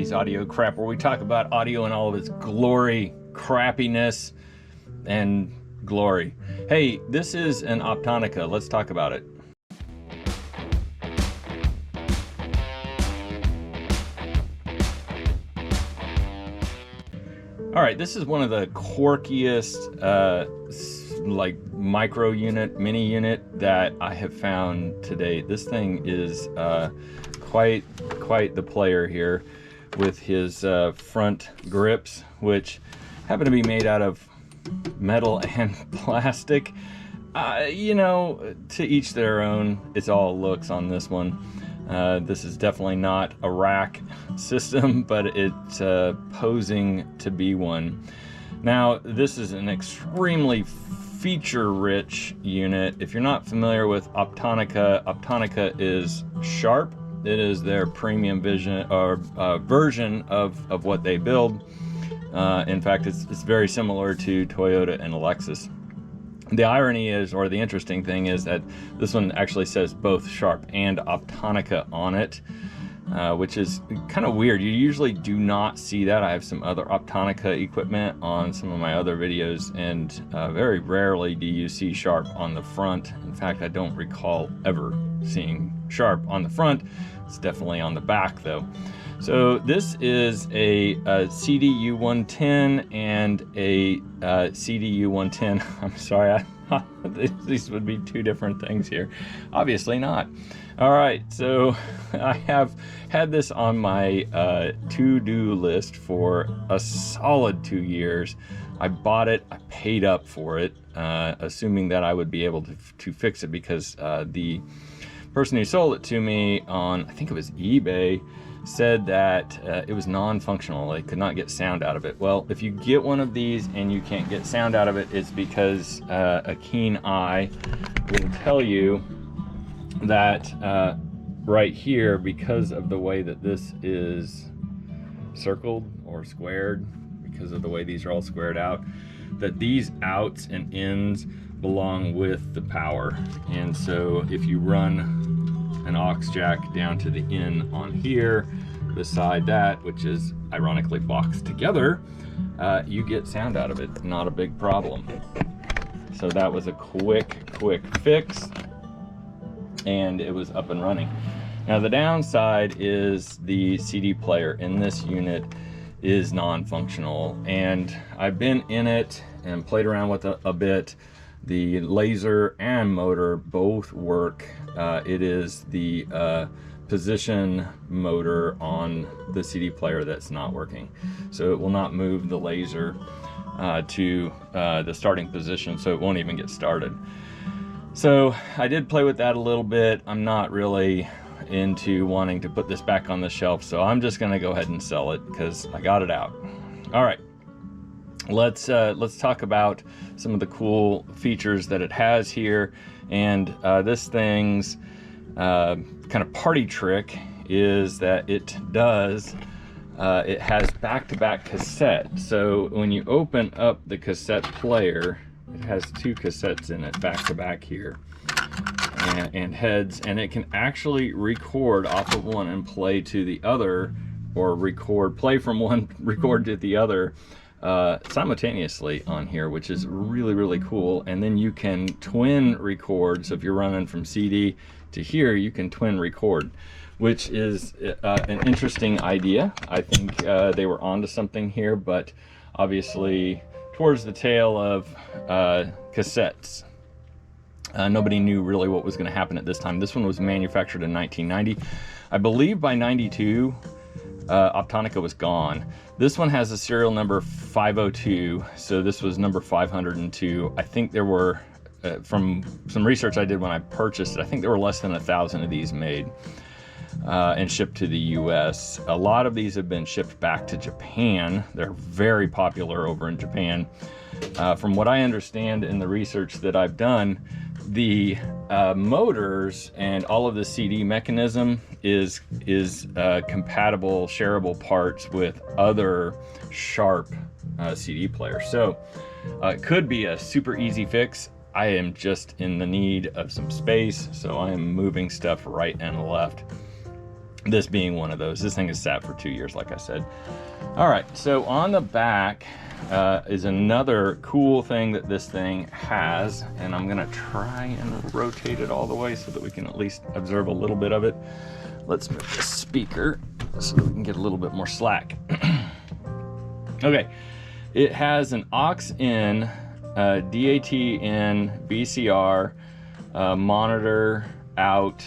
80s audio crap, where we talk about audio in all of its glory, crappiness, and glory. Hey, this is an Optonica. Let's talk about it. All right, this is one of the quirkiest like micro unit, mini unit that I have found to date. This thing is quite the player here with his front grips, which happen to be made out of metal and plastic. You know, to each their own. It's all looks on this one. This is definitely not a rack system, but it's posing to be one. Now, this is an extremely feature-rich unit. If you're not familiar with Optonica, Optonica is Sharp. It is their premium vision or version of what they build. In fact, it's very similar to Toyota and Lexus. The irony is, or the interesting thing is, that this one actually says both Sharp and Optonica on it, which is kind of weird. You usually do not see that. I have some other Optonica equipment on some of my other videos, and very rarely do you see Sharp on the front. In fact, I don't recall ever seeing Sharp on the front. It's definitely on the back though. So this is a CD-U10 and a CD-U10. I'm sorry, I thought these would be two different things here. Obviously not. All right, so I have had this on my to-do list for a solid 2 years. I bought it, I paid up for it, assuming that I would be able to fix it, because the person who sold it to me on, I think it was eBay, said that it was non-functional. They could not get sound out of it. Well, if you get one of these and you can't get sound out of it, it's because a keen eye will tell you that right here, because of the way that this is circled or squared, because of the way these are all squared out, that these outs and ins belong with the power. And so if you run an aux jack down to the in on here, beside that, which is ironically boxed together, you get sound out of it. Not a big problem. So that was a quick fix, and it was up and running. Now the downside is the CD player in this unit is non-functional, and I've been in it and played around with it a bit. The laser and motor both work. It is the position motor on the CD player that's not working. So it will not move the laser to the starting position, so it won't even get started. So I did play with that a little bit. I'm not really into wanting to put this back on the shelf, so I'm just gonna go ahead and sell it because I got it out. All right. Let's talk about some of the cool features that it has here. And this thing's kind of party trick is that it has back-to-back cassette. So when you open up the cassette player, it has two cassettes in it back-to-back here, and heads, and it can actually record off of one and play to the other, or play from one, record to the other, simultaneously on here, which is really cool. And then you can twin record. So if you're running from CD to here, you can twin record, which is an interesting idea. I think they were onto something here, but obviously towards the tail of cassettes, nobody knew really what was going to happen at this time. This one was manufactured in 1990. I believe by 92 Optonica was gone. This one has a serial number 502, so this was number 502. I think there were, from some research I did when I purchased it, I think there were less than 1,000 of these made and shipped to the US. A lot of these have been shipped back to Japan. They're very popular over in Japan. From what I understand in the research that I've done, the motors and all of the CD mechanism is compatible, shareable parts with other Sharp CD players. So it could be a super easy fix. I am just in the need of some space, so I am moving stuff right and left. This being one of those. This thing is sat for 2 years, like I said. All right, so on the back is another cool thing that this thing has, and I'm gonna try and rotate it all the way so that we can at least observe a little bit of it. Let's move the speaker so that we can get a little bit more slack. Okay, it has an aux-in, DAT-in, VCR, monitor out.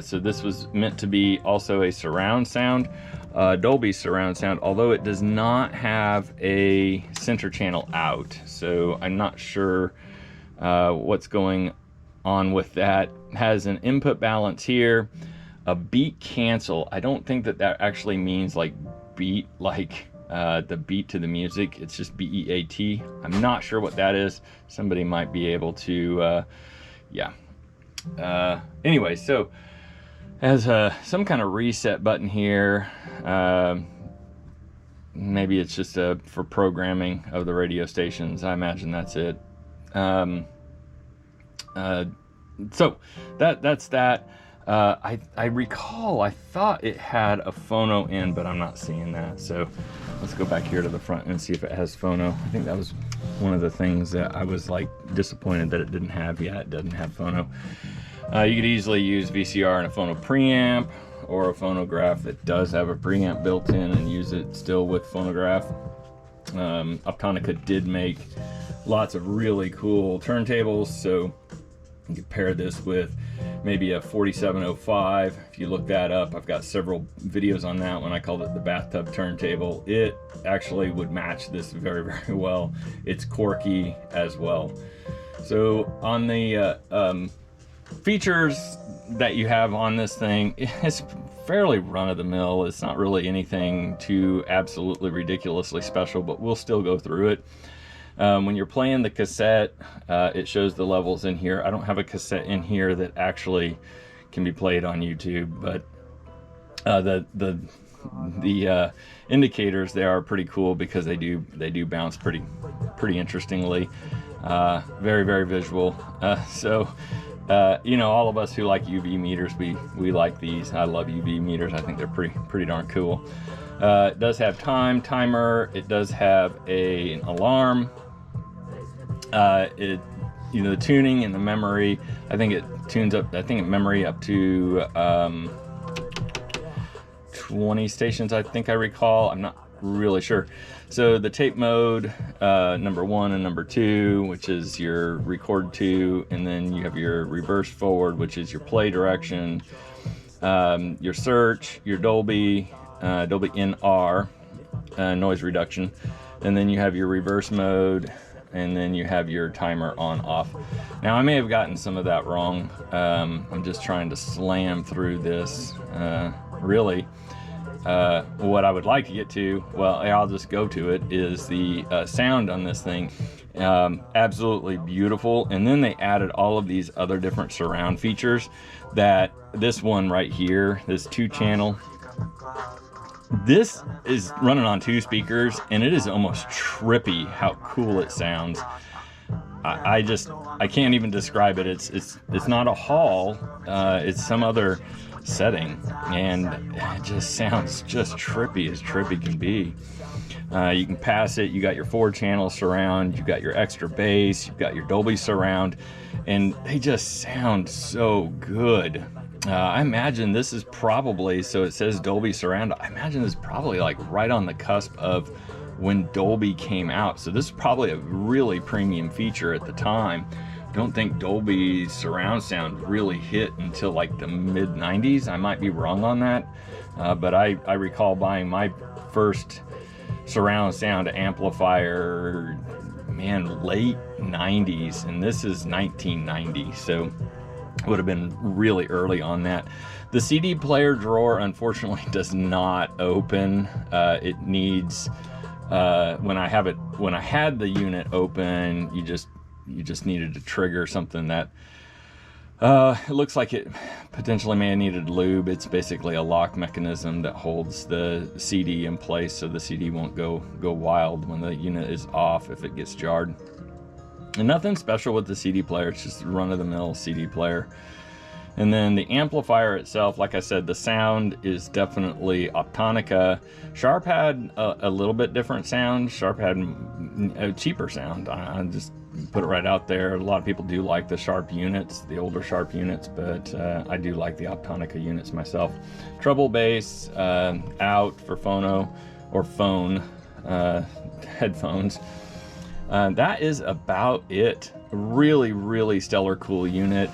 So this was meant to be also a surround sound, Dolby surround sound, although it does not have a center channel out. So I'm not sure what's going on with that. It has an input balance here, a beat cancel. I don't think that actually means like beat, like the beat to the music. It's just BEAT. I'm not sure what that is. Somebody might be able to, yeah. Anyway, so has some kind of reset button here. Maybe it's just for programming of the radio stations. I imagine that's it. So that's that. I recall I thought it had a phono in, but I'm not seeing that. So let's go back here to the front and see if it has phono. I think that was one of the things that I was like disappointed that it didn't have. Yeah, it doesn't have phono. You could easily use VCR and a phono preamp, or a phonograph that does have a preamp built in, and use it still with phonograph. Optonica did make lots of really cool turntables, so you could pair this with maybe a 4705. If you look that up, I've got several videos on that one. I called it the bathtub turntable. It actually would match this very, very well. It's quirky as well. So on the features that you have on this thing, it's fairly run-of-the-mill. It's not really anything too absolutely ridiculously special, but we'll still go through it. When you're playing the cassette, it shows the levels in here. I don't have a cassette in here that actually can be played on YouTube, but the indicators, they are pretty cool because they do bounce pretty interestingly. Very, very visual. You know, all of us who like UV meters, we like these. I love UV meters. I think they're pretty darn cool. It does have timer. It does have an alarm. You know, the tuning and the memory, I think it tunes up, memory up to 20 stations, I think I recall. I'm not really sure. So the tape mode, number 1 and number 2, which is your record to, and then you have your reverse forward, which is your play direction, your search, your Dolby NR, noise reduction, and then you have your reverse mode, and then you have your timer on off. Now I may have gotten some of that wrong. I'm just trying to slam through this. Really, what I would like to get to, well, I'll just go to it, is the sound on this thing. Absolutely beautiful. And then they added all of these other different surround features that this one right here, this 2-channel, this is running on 2 speakers, and it is almost trippy how cool it sounds. I can't even describe it. It's not a hall. It's some other setting, and it just sounds just trippy as trippy can be. You can pass it. You got your 4-channel surround. You got your extra bass. You've got your Dolby surround, and they just sound so good. I imagine this is probably, so it says Dolby surround, I imagine this is probably like right on the cusp of when Dolby came out. So this is probably a really premium feature at the time. I don't think Dolby surround sound really hit until like the mid 90s. I might be wrong on that, but I recall buying my first surround sound amplifier, man, late 90s, and this is 1990, so would have been really early on that. The CD player drawer unfortunately does not open. It needs, when I had the unit open, you just needed to trigger something that it looks like it potentially may have needed lube. It's basically a lock mechanism that holds the CD in place so the CD won't go wild when the unit is off if it gets jarred. And nothing special with the CD player. It's just a run-of-the-mill CD player. And then the amplifier itself, like I said, the sound is definitely Optonica. Sharp had a little bit different sound. Sharp had a cheaper sound. I just put it right out there. A lot of people do like the Sharp units, the older Sharp units, but I do like the Optonica units myself. Treble bass, out for phono or phone headphones. That is about it. Really, really stellar cool unit.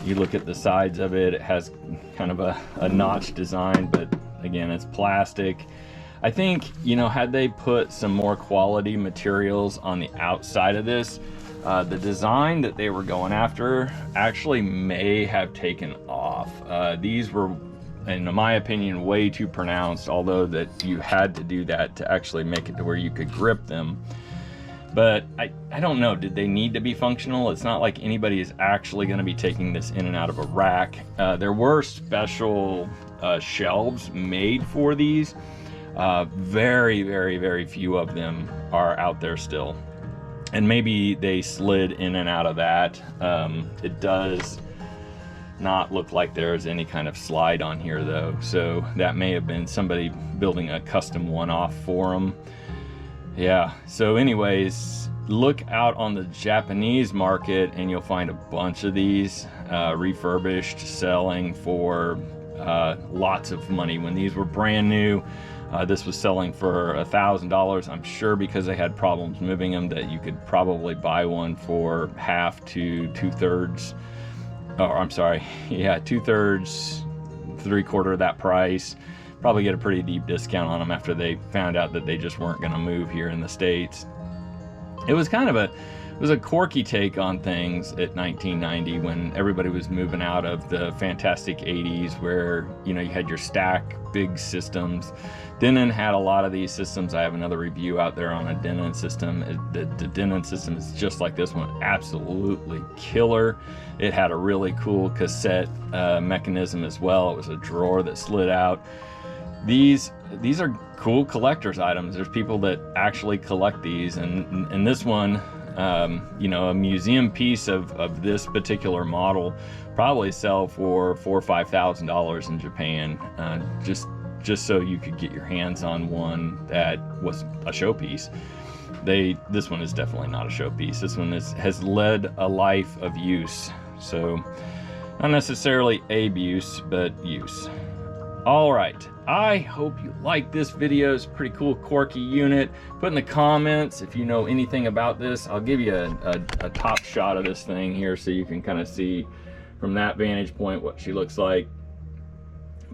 You look at the sides of it, it has kind of a notch design, but again, it's plastic. I think, you know, had they put some more quality materials on the outside of this, the design that they were going after actually may have taken off. These were, in my opinion, way too pronounced, although that you had to do that to actually make it to where you could grip them. But I don't know, did they need to be functional? It's not like anybody is actually going to be taking this in and out of a rack. There were special shelves made for these. Very, very, very few of them are out there still. And maybe they slid in and out of that. It does not look like there's any kind of slide on here though. So that may have been somebody building a custom one-off for them. Yeah, so anyways, look out on the Japanese market and you'll find a bunch of these refurbished, selling for lots of money. When these were brand new, this was selling for $1,000. I'm sure because they had problems moving them that you could probably buy one for half to 2/3, or I'm sorry, yeah, 2/3, 3/4 of that price. Probably get a pretty deep discount on them after they found out that they just weren't going to move here in the States. It was kind of a quirky take on things at 1990 when everybody was moving out of the fantastic 80s where, you know, you had your stack big systems. Denon had a lot of these systems. I have another review out there on a Denon system. The Denon system is just like this one, absolutely killer. It had a really cool cassette mechanism as well. It was a drawer that slid out. These are cool collector's items. There's people that actually collect these, and this one, you know, a museum piece of this particular model probably sell for $4,000 or $5,000 in Japan, just so you could get your hands on one that was a showpiece. This one is definitely not a showpiece. This one has led a life of use, so not necessarily abuse, but use. All right, I hope you like this video. It's a pretty cool, quirky unit. Put in the comments if you know anything about this. I'll give you a top shot of this thing here so you can kind of see from that vantage point what she looks like.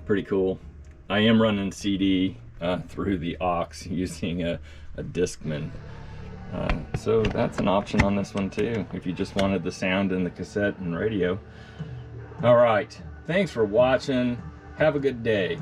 Pretty cool. I am running CD through the aux using a Discman. So that's an option on this one too, if you just wanted the sound in the cassette and radio. All right, thanks for watching. Have a good day.